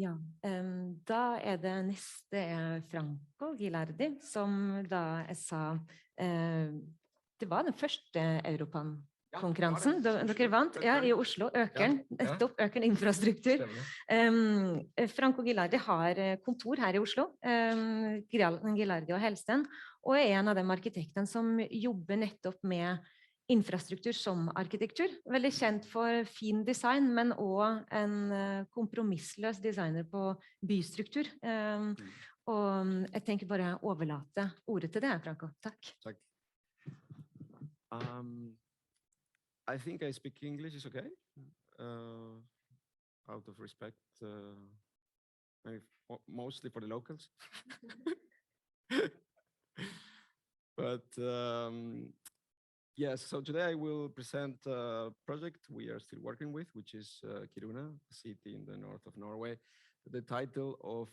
Ja, da det neste Franco Ghilardi, som da jeg sa, det var den første Europan-konkurransen dere vant, ja, i Oslo, Økern, nettopp Økern Infrastruktur. Franco Ghilardi har kontor her i Oslo, Ghilardi og Helsten, og en av de arkitektene som jobber nettopp med infrastruktur som arkitektur. Veldig kjent for fin design, men også en kompromissløs designer på bystruktur. Og jeg tenker bare overlate ordet til deg, Franco. Takk. Takk. I think I speak English is okay. Out of respect, mostly for the locals. But yes, so today I will present a project we are still working with, which is Kiruna, a city in the north of Norway. The title of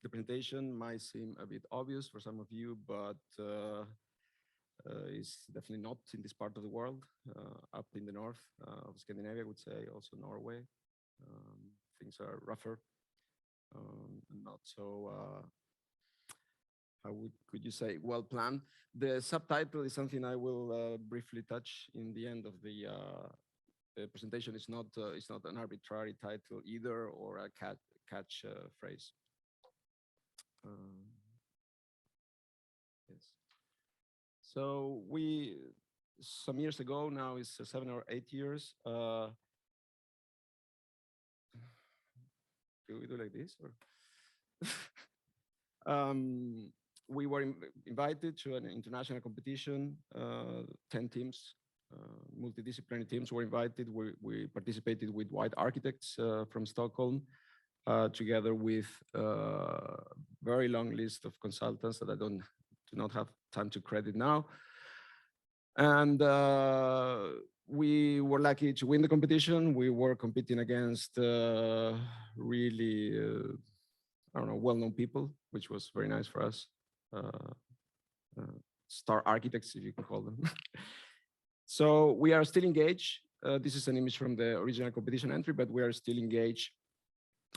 the presentation might seem a bit obvious for some of you, but is definitely not in this part of the world, up in the north of Scandinavia, I would say, also Norway. Things are rougher, not so could you say, well planned. The subtitle is something I will briefly touch in the end of the presentation. It's not an arbitrary title either, or a catch phrase. Yes. So some years ago, now it's 7 or 8 years. Do we do like this? Or? We were invited to an international competition. 10 teams, multidisciplinary teams were invited. We participated with white architects from Stockholm, together with a very long list of consultants that I do not have time to credit now. And we were lucky to win the competition. We were competing against really, I don't know, well-known people, which was very nice for us. Star architects, if you can call them. So we are still engaged. This is an image from the original competition entry, but we are still engaged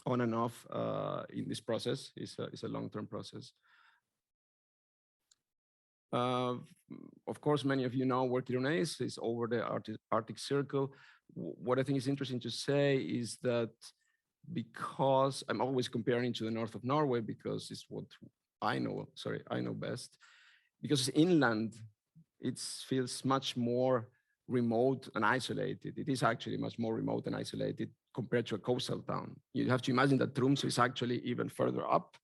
on and off in this process. It's a long-term process. Of course, many of you know where Kiruna is. It's over the Arctic Circle. What I think is interesting to say is that, because I'm always comparing to the north of Norway, because it's what I know best, because it's inland, it feels much more remote and isolated. It is actually much more remote and isolated compared to a coastal town. You have to imagine that Tromsø is actually even further up,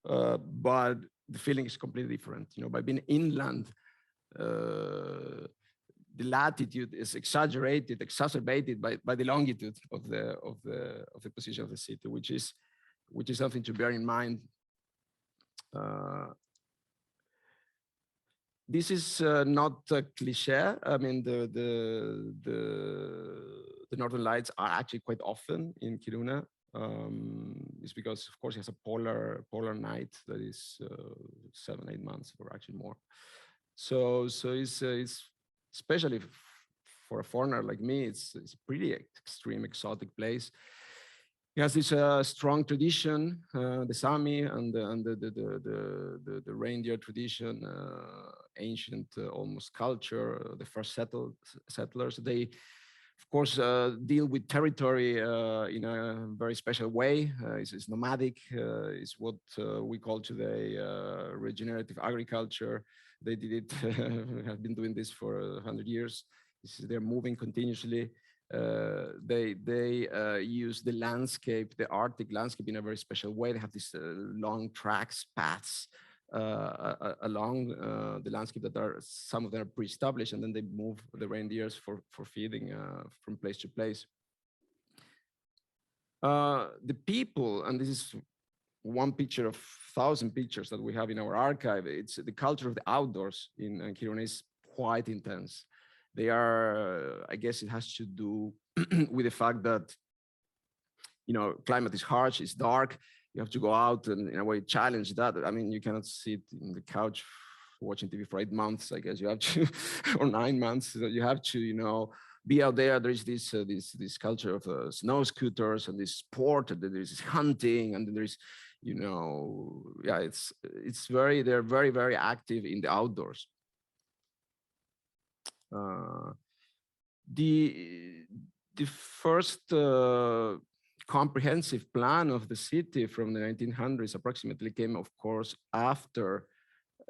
but the feeling is completely different. You know, by being inland, the latitude is exacerbated by the longitude of the position of the city, which is something to bear in mind. This is not a cliche. I mean, the Northern Lights are actually quite often in Kiruna. It's because, of course, it has a polar night that is 7-8 months, or actually more. So it's especially for a foreigner like me, it's a pretty extreme, exotic place. It has this strong tradition, the Sami and the reindeer tradition, ancient almost culture. The first settlers, they, of course, deal with territory in a very special way. It's nomadic. It's what we call today regenerative agriculture. They did it, have been doing this for 100 years. They're moving continuously. They use the landscape, the Arctic landscape, in a very special way. They have these long tracks, paths along the landscape that are, some of them are pre-established, and then they move the reindeers for feeding from place to place. The people, and this is one picture of 1,000 pictures that we have in our archive, it's the culture of the outdoors in Kiruna is quite intense. They are, I guess it has to do with the fact that, you know, climate is harsh, it's dark. You have to go out and, in a way, challenge that. I mean, you cannot sit in the couch watching TV for 8 months, I guess you have to, or 9 months. You have to, you know, be out there. There is this culture of snow scooters and this sport, and then there is hunting, and then there is, you know, yeah, they're very, very active in the outdoors. The first comprehensive plan of the city from the 1900s approximately came, of course, after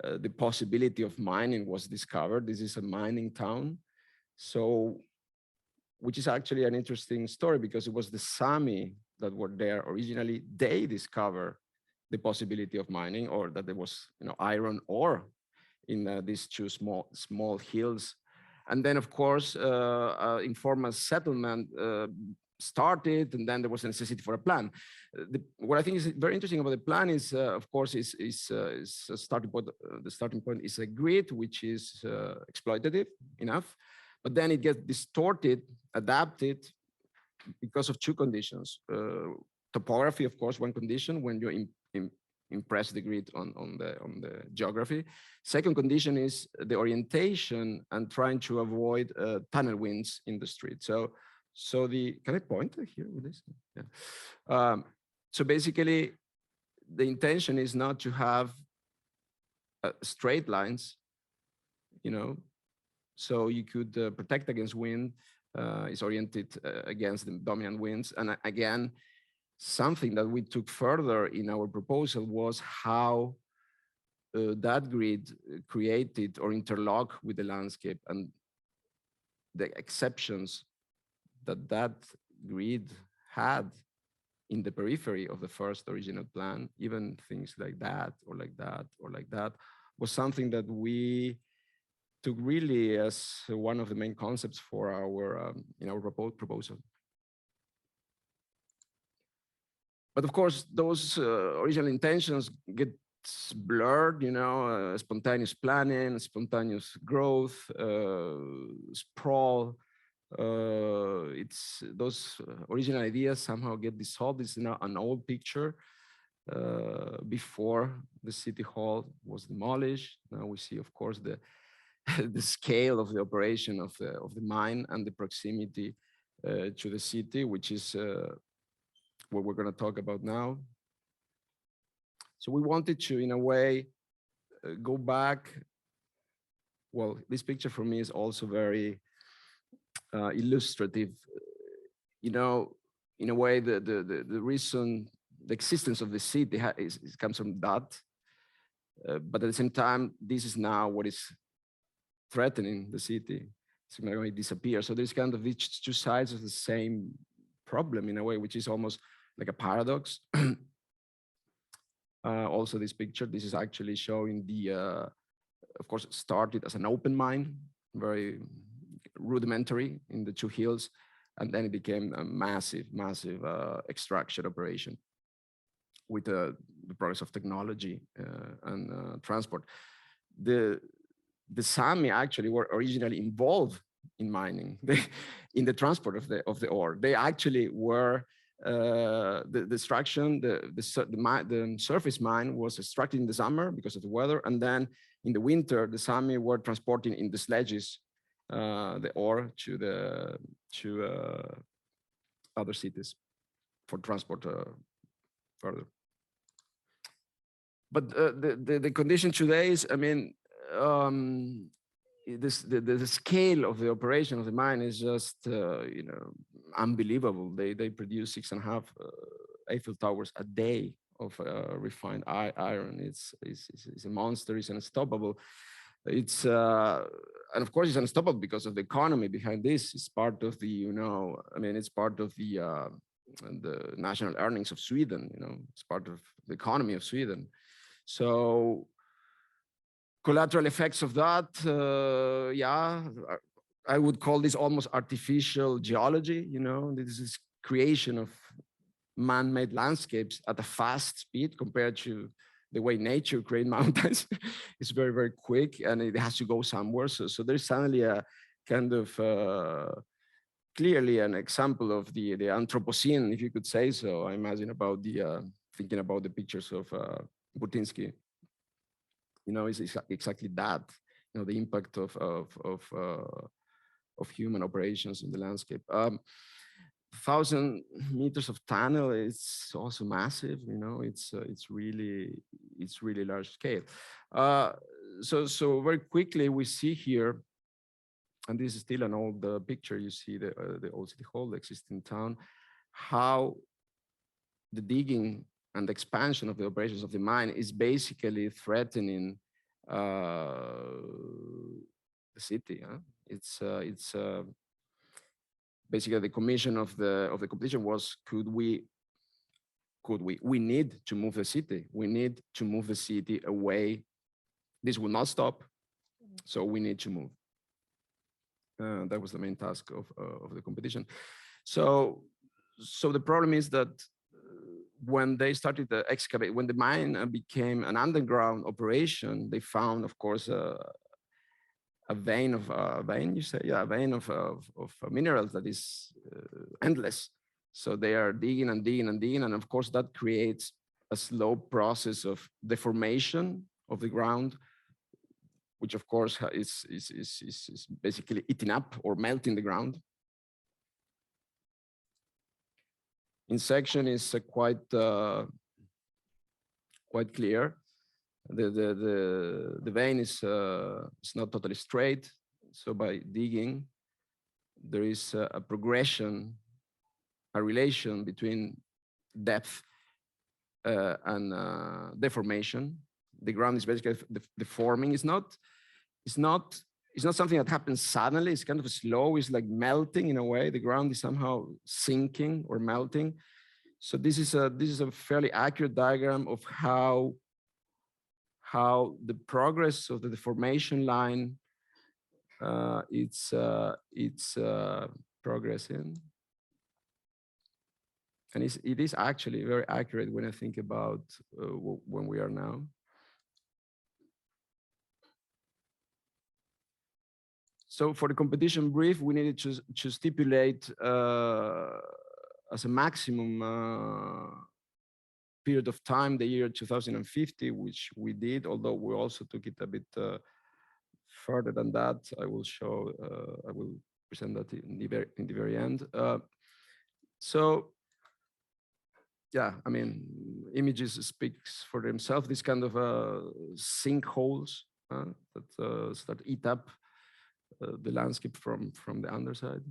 the possibility of mining was discovered. This is a mining town. So, which is actually an interesting story, because it was the Sami that were there originally. They discovered the possibility of mining, or that there was, you know, iron ore in these two small hills. And then, of course, informal settlement started, and then there was a necessity for a plan. What I think is very interesting about the plan is, of course, is a starting point. The starting point is a grid, which is exploitative enough, but then it gets distorted, adapted, because of two conditions. Topography, of course, one condition when you impress the grid on the geography. Second condition is the orientation and trying to avoid tunnel winds in the street. So can I point here with this? Yeah. So basically, the intention is not to have straight lines, you know, so you could protect against wind. Is oriented against the dominant winds. And again, something that we took further in our proposal was how that grid created or interlocked with the landscape, and the exceptions that grid had in the periphery of the first original plan, even things like that, or like that, or like that, was something that we took really as one of the main concepts for our in our proposal. But of course, those original intentions get blurred, you know, spontaneous planning, spontaneous growth, sprawl. It's those original ideas somehow get dissolved. It's now an old picture before the city hall was demolished. Now we see, of course, the the scale of the operation of the mine and the proximity to the city, which is what we're going to talk about now. So we wanted to, in a way, go back. Well, this picture for me is also very illustrative. You know, in a way, the reason, the existence of the city comes from that. But at the same time, this is now what is threatening the city. It's going to disappear. So there's kind of these two sides of the same problem in a way, which is almost like a paradox. Also, this picture, this is actually showing the, of course, it started as an open mine, very rudimentary in the two hills, and then it became a massive extraction operation with the progress of technology and transport. The Sami actually were originally involved in mining, in the transport of the ore. They actually were the extraction, the surface mine was extracted in the summer because of the weather, and then in the winter the Sami were transporting in the sledges the ore to other cities for transport further. But the condition today is, I mean, the scale of the operation of the mine is just you know, unbelievable. They produce 6.5 Eiffel Towers a day of refined iron. It's a monster. It's unstoppable. It's and of course it's unstoppable because of the economy behind this. It's part of the, you know, I mean, it's part of the national earnings of Sweden. You know, it's part of the economy of Sweden. So collateral effects of that, yeah, I would call this almost artificial geology. You know, this is creation of man-made landscapes at a fast speed compared to the way nature creates mountains. It's very, very quick, and it has to go somewhere. So there's suddenly a kind of clearly an example of the Anthropocene, if you could say so. I imagine about the thinking about the pictures of Butinsky. You know, it's exactly that. You know, the impact of of human operations in the landscape. 1,000 meters of tunnel is also massive, you know, it's really large scale. So very quickly we see here, and this is still an old picture, you see the old city hall, the existing town, how the digging and the expansion of the operations of the mine is basically threatening the city. Huh? It's basically the commission of the competition was, we need to move the city. We need to move the city away. This will not stop, so we need to move. That was the main task of the competition. So the problem is that when they started to excavate, when the mine became an underground operation, they found, of course, a vein of minerals that is endless. So they are digging and digging and digging, and of course that creates a slow process of deformation of the ground, which of course is basically eating up or melting the ground. In section is quite clear. The vein is not totally straight. So by digging, there is a progression, a relation between depth and deformation. The ground is basically deforming. It's not something that happens suddenly. It's kind of slow. It's like melting in a way. The ground is somehow sinking or melting. So this is a fairly accurate diagram of how the progress of the deformation line it's progressing. And it is actually very accurate when I think about when we are now. So for the competition brief, we needed to stipulate as a maximum period of time the year 2050, which we did, although we also took it a bit further than that. I will show, I will present that in the very end. So yeah, I mean, images speaks for themselves. This kind of sinkholes that eat up the landscape from the underside.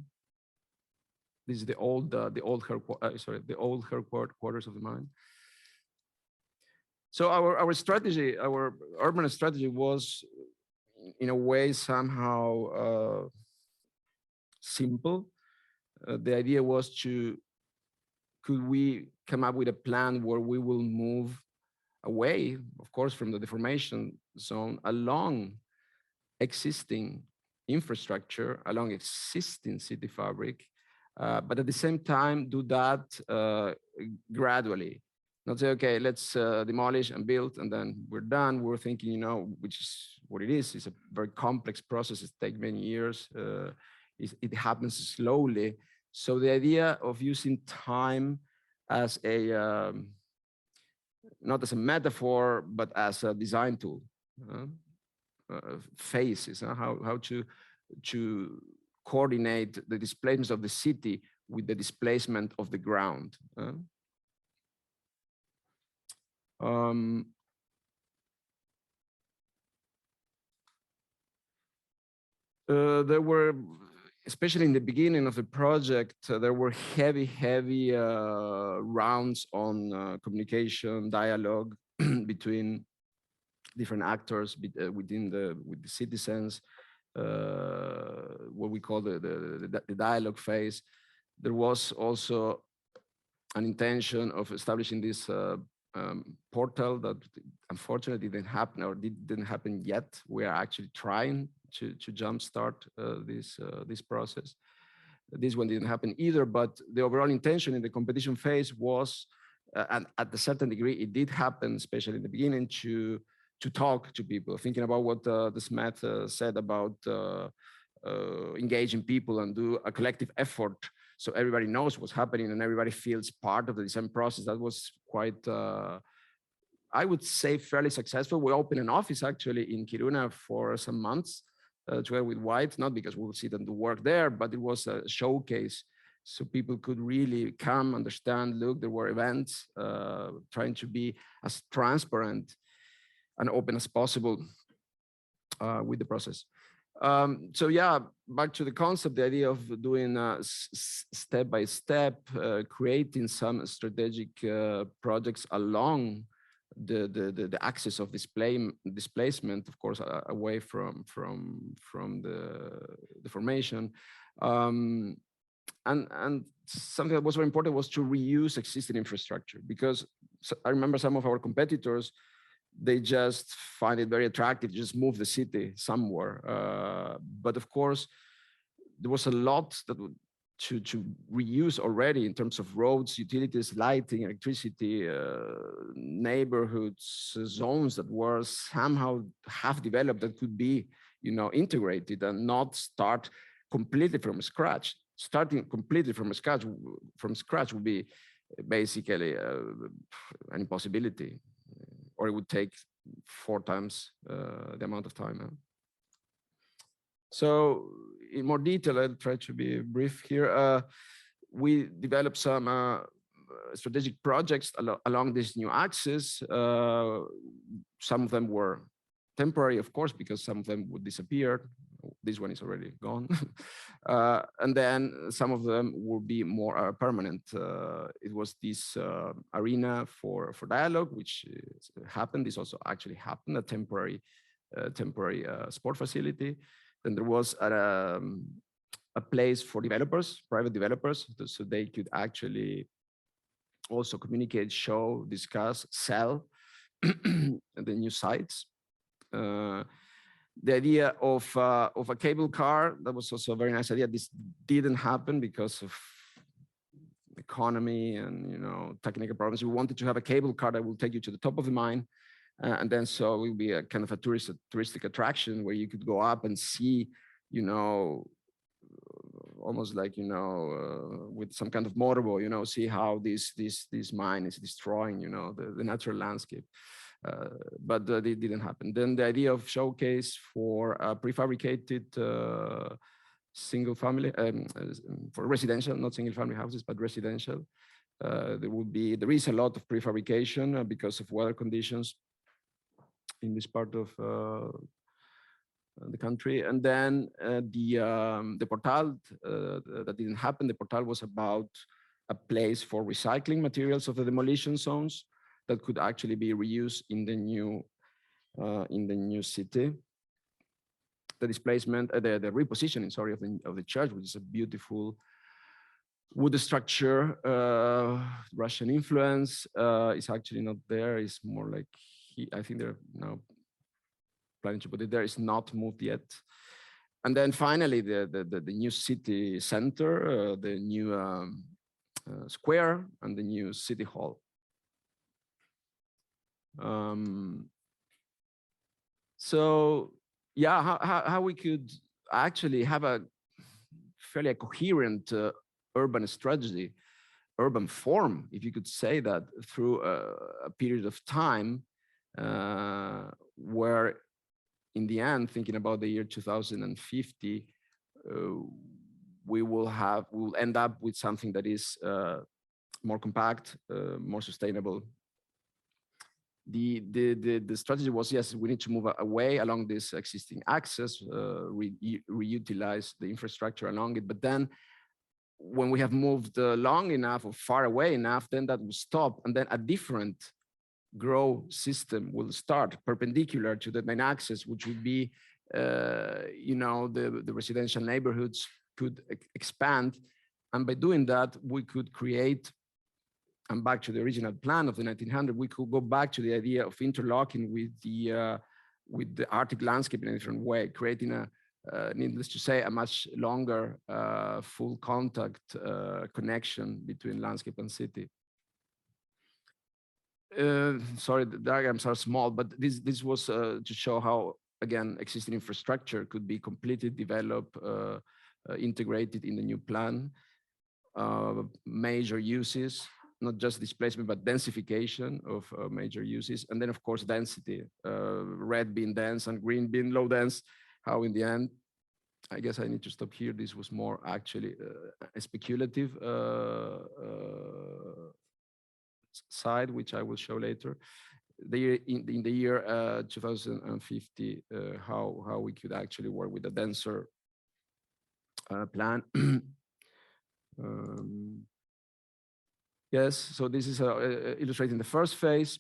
This is the old headquarters of the mine. So our strategy, our urban strategy, was in a way somehow simple. The idea was could we come up with a plan where we will move away, of course, from the deformation zone along existing infrastructure, along existing city fabric, but at the same time do that gradually. Not say, okay, let's demolish and build and then we're done. We're thinking, you know, which is what it is. It's a very complex process. It takes many years. It happens slowly. So the idea of using time as a, not as a metaphor, but as a design tool, phases, how to coordinate the displacement of the city with the displacement of the ground. There were, especially in the beginning of the project, there were heavy rounds on communication, dialogue between different actors with the citizens, what we call the dialogue phase. There was also an intention of establishing this portal that unfortunately didn't happen or didn't happen yet. We are actually trying to jumpstart this process. This one didn't happen either, but the overall intention in the competition phase was, and at a certain degree, it did happen, especially in the beginning, to talk to people, thinking about what the Smith said about engaging people and do a collective effort so everybody knows what's happening and everybody feels part of the design process. That was quite, I would say, fairly successful. We opened an office actually in Kiruna for some months together with white, not because we will see them do work there, but it was a showcase. So people could really come, understand, look, there were events, trying to be as transparent and open as possible with the process. So yeah, back to the concept, the idea of doing step by step, creating some strategic projects along the axis of displacement, of course, away from the formation. And something that was very important was to reuse existing infrastructure, because I remember some of our competitors, they just find it very attractive to just move the city somewhere. But of course, there was a lot that to reuse already in terms of roads, utilities, lighting, electricity, neighborhoods, zones that were somehow half developed that could be, integrated and not start completely from scratch. Starting completely from scratch would be basically an impossibility, or it would take 4 times the amount of time. So in more detail, I'll try to be brief here. We developed some strategic projects along this new axis. Some of them were temporary, of course, because some of them would disappear. This one is already gone. And then some of them will be more permanent. It was this arena for dialogue, which happened. This also actually happened, a temporary sport facility. Then there was a place for developers, private developers, so they could actually also communicate, show, discuss, sell the new sites. The idea of a cable car, that was also a very nice idea. This didn't happen because of economy and technical problems. We wanted to have a cable car that will take you to the top of the mine, and then so it will be a kind of a touristic attraction where you could go up and see, almost like with some kind of motorboat, see how this mine is destroying the natural landscape. But it didn't happen. Then the idea of showcase for prefabricated single family, for residential, not single family houses, but residential. There is a lot of prefabrication because of weather conditions in this part of the country. And then the portal, that didn't happen. The portal was about a place for recycling materials of the demolition zones that could actually be reused in the new city. The displacement, the repositioning, sorry, of the church, which is a beautiful wood structure. Russian influence is actually not there. It's more like I think they're now planning to put it there. It's not moved yet. And then finally, the new city center, the new square, and the new city hall. So yeah, how we could actually have a fairly coherent urban strategy, urban form, if you could say that, through a period of time where in the end, thinking about the year 2050, we will end up with something that is more compact, more sustainable. The strategy was, yes, we need to move away along this existing axis, reutilize the infrastructure along it. But then when we have moved long enough or far away enough, then that will stop. And then a different growth system will start perpendicular to the main axis, which would be, the residential neighborhoods could expand. And by doing that, we could create, and back to the original plan of the 1900, we could go back to the idea of interlocking with the Arctic landscape in a different way, creating needless to say, a much longer full contact connection between landscape and city. Sorry, the diagrams are small, but this was to show how, again, existing infrastructure could be completely developed, integrated in the new plan. Major uses, not just displacement, but densification of major uses. And then, of course, density, red being dense and green being low dense. how in the end, I guess I need to stop here. This was more actually a speculative side, which I will show later. In the year 2050, how we could actually work with a denser plan. Yes, so this is illustrating the first phase.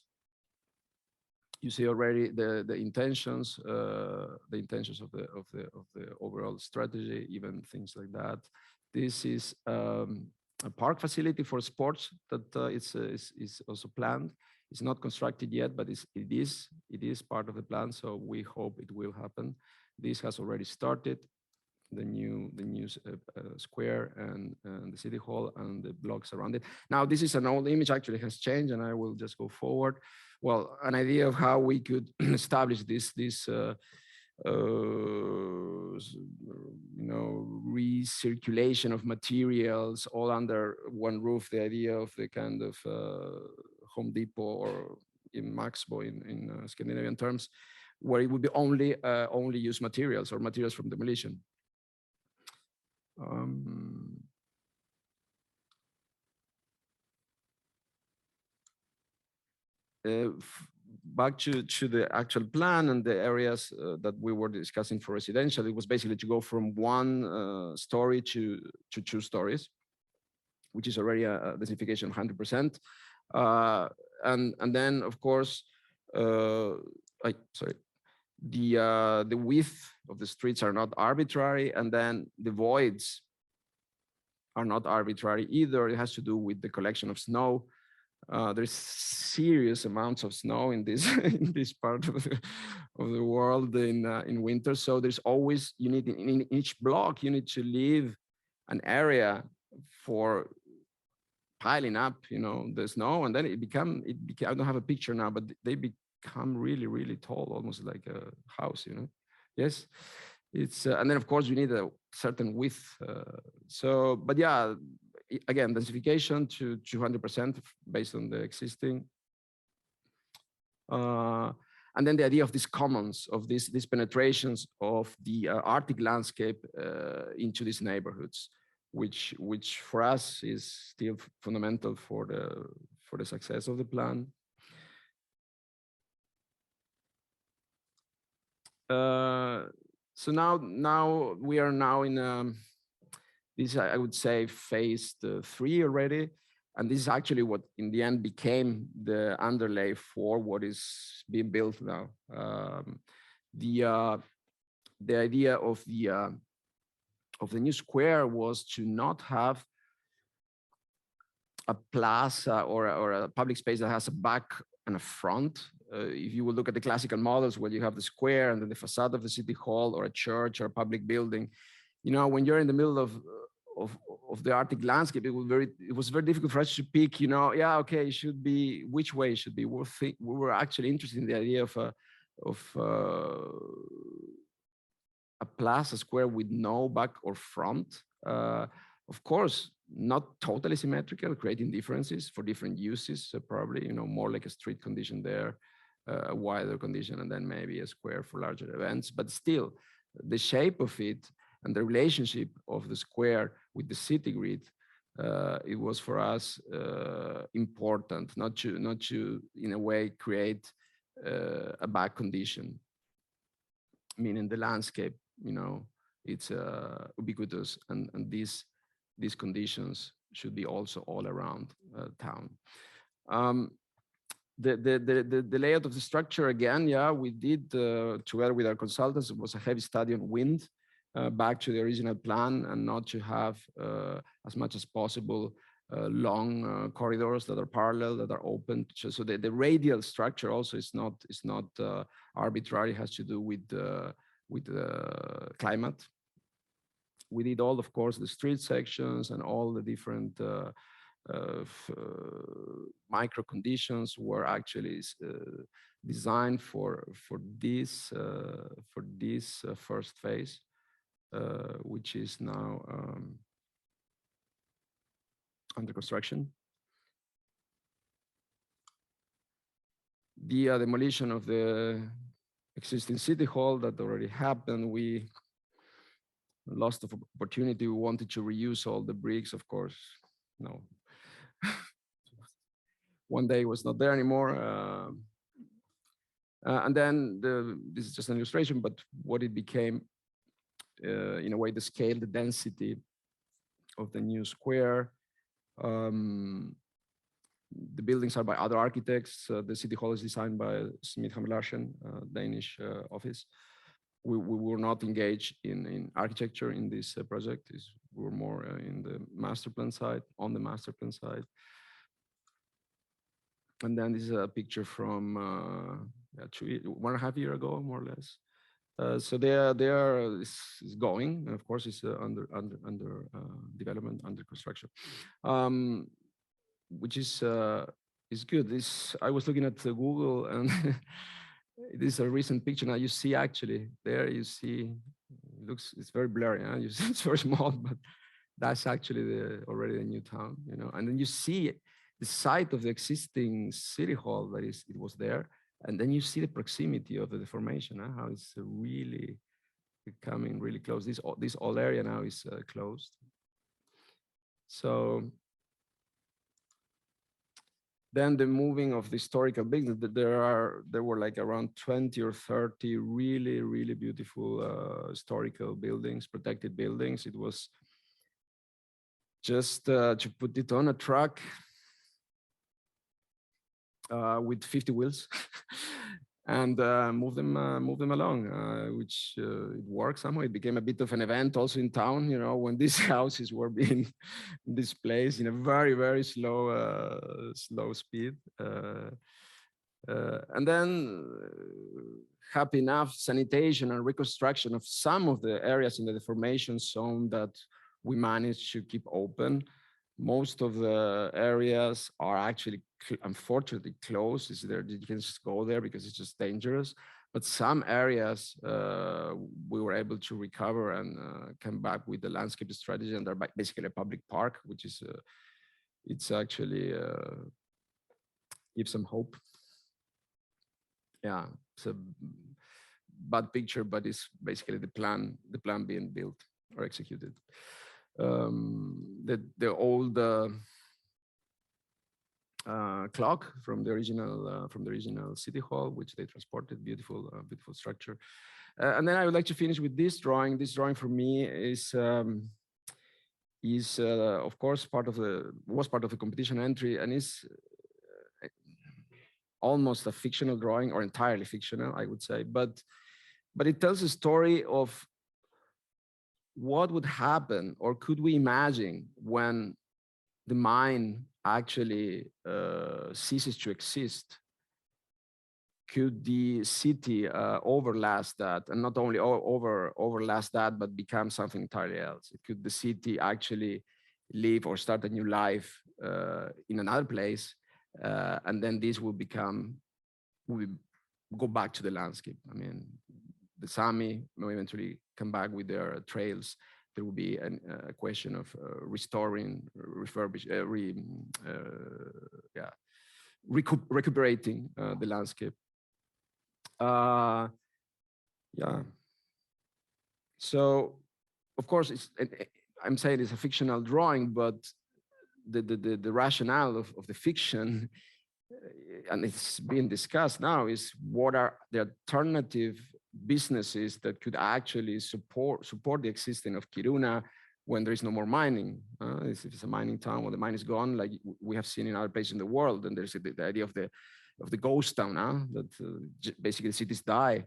You see already the intentions of the overall strategy, even things like that. This is a park facility for sports that is also planned. It's not constructed yet, but it is part of the plan. So we hope it will happen. This has already started. The new square and the city hall and the blocks around it. Now this is an old image, actually has changed, and I will just go forward. Well, an idea of how we could establish this recirculation of materials all under one roof. The idea of the kind of Home Depot or in Maxbo in Scandinavian terms, where it would be only use materials or materials from demolition. Back to the actual plan and the areas that we were discussing for residential, it was basically to go from one story to 2 stories, which is already a densification of 100%. And then, of course, the width of the streets are not arbitrary, and then the voids are not arbitrary either. It has to do with the collection of snow. There's serious amounts of snow in this in this part of the world in winter. So there's always, you need in each block, you need to leave an area for piling up, the snow, and then it become. I don't have a picture now, but they become really, really tall, almost like a house, Yes, it's and then of course you need a certain width. But yeah, again, densification to 200% based on the existing. And then the idea of these commons, of these penetrations of the Arctic landscape into these neighborhoods, which for us is still fundamental for the success of the plan. So now we are now in this, I would say, phase 3 already. And this is actually what in the end became the underlay for what is being built now. The idea of the new square was to not have a plaza or a public space that has a back and a front. If you will look at the classical models where you have the square and then the facade of the city hall or a church or a public building, when you're in the middle of the Arctic landscape, it was very difficult for us to pick, okay, it should be, which way it should be. We were actually interested in the idea of a plaza square with no back or front. Of course, not totally symmetrical, creating differences for different uses, so probably, more like a street condition there, a wider condition, and then maybe a square for larger events. But still, the shape of it and the relationship of the square with the city grid, it was for us important, not to in a way create a back condition, meaning the landscape, it's ubiquitous, and these conditions should be also all around town. The layout of the structure, again, we did together with our consultants. It was a heavy study on wind, back to the original plan, and not to have as much as possible long corridors that are parallel, that are open. So the radial structure also is not arbitrary. It has to do with the climate. We did all, of course, the street sections and all the different micro conditions were actually designed for this first phase, which is now under construction. The demolition of the existing city hall that already happened. We lost the opportunity. We wanted to reuse all the bricks, of course. No. One day it was not there anymore. And then this is just an illustration, but what it became, in a way, the scale, the density of the new square. The buildings are by other architects. The city hall is designed by Smith Larsen, Danish office. We were not engaged in architecture in this project. We were more in the master plan side, on the master plan side. And then this is a picture from 1.5 years ago, more or less. So it's going. Of course, it's under development, under construction, which is good. I was looking at Google, and this is a recent picture. Now you see, actually, there you see, it's very blurry. Huh? You see, it's very small, but that's actually already the new town, you know. And then you see the site of the existing city hall that it was there. And then you see the proximity of the deformation, huh? How it's really becoming really close. This whole area now is closed. So then the moving of the historical buildings, there were like around 20 or 30 really, really beautiful historical buildings, protected buildings. It was just to put it on a truck with 50 wheels and move them along, which it worked somehow. It became a bit of an event also in town, you know, when these houses were being displaced in a very, very slow speed. And then, happy enough, sanitation and reconstruction of some of the areas in the deformation zone that we managed to keep open. Most of the areas are actually, unfortunately, closed. You can just go there because it's just dangerous. But some areas we were able to recover and come back with the landscape strategy, and they're basically a public park, which is it's actually gives some hope. Yeah, it's a bad picture, but it's basically the plan being built or executed. The old clock from the original city hall, which they transported, beautiful structure. And then I would like to finish with this drawing. This drawing for me is of course was part of the competition entry, and is almost a fictional drawing, or entirely fictional, I would say, but it tells a story of what would happen, or could we imagine, when the mine actually ceases to exist. Could the city overlast that, and not only overlast that, but become something entirely else? Could the city actually live or start a new life in another place, and then this will go back to the landscape? I mean, the Sami will eventually come back with their trails. There will be a question of restoring, recuperating the landscape. Yeah. So, of course, I'm saying it's a fictional drawing, but the rationale of the fiction, and it's being discussed now, is what are the alternative businesses that could actually support the existence of Kiruna when there is no more mining. If it's a mining town, when the mine is gone, like we have seen in other places in the world, and there's the idea of the ghost town, that basically cities die.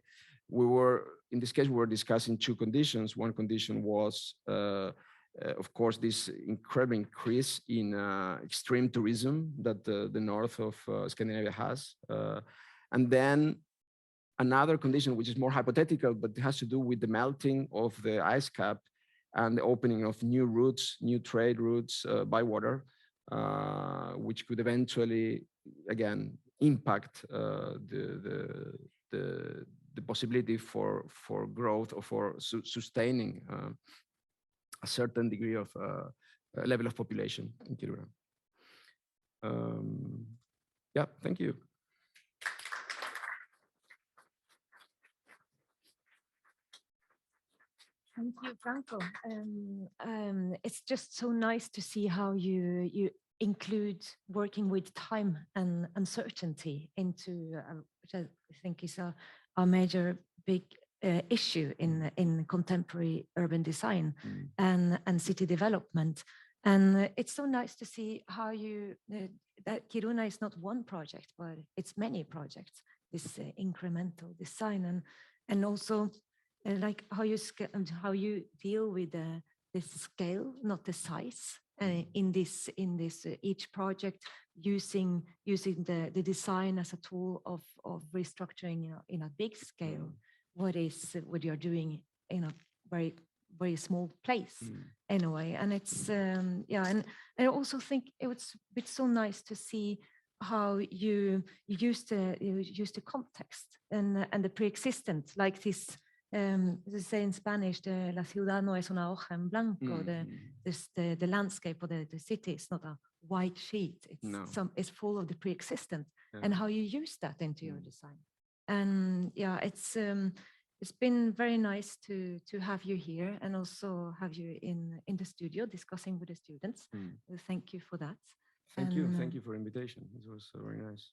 In this case, we were discussing two conditions. One condition was, of course, this incredible increase in extreme tourism that the north of Scandinavia has. And then another condition, which is more hypothetical, but it has to do with the melting of the ice cap and the opening of new routes, new trade routes by water, which could eventually, again, impact the possibility for growth, or for sustaining a certain degree of level of population in Kiruna. Yeah, thank you. Thank you, Franco. It's just so nice to see how you include working with time and uncertainty into, which I think is a major big issue in contemporary urban design and city development. And it's so nice to see how that Kiruna is not one project, but it's many projects, this incremental design and also like how you deal with this scale, not the size, in this each project using the design as a tool of restructuring in a big scale what you're doing in a very very small place in a way. And it's and I also think it's so nice to see how you use the context and the pre-existent, like this. They say in Spanish, la ciudad no es una hoja en blanco. The landscape of the city is not a white sheet. It's full of the pre-existent, and how you use that into your design. And yeah, it's been very nice to have you here and also have you in the studio discussing with the students. Thank you for that. Thank you for invitation. It was very nice.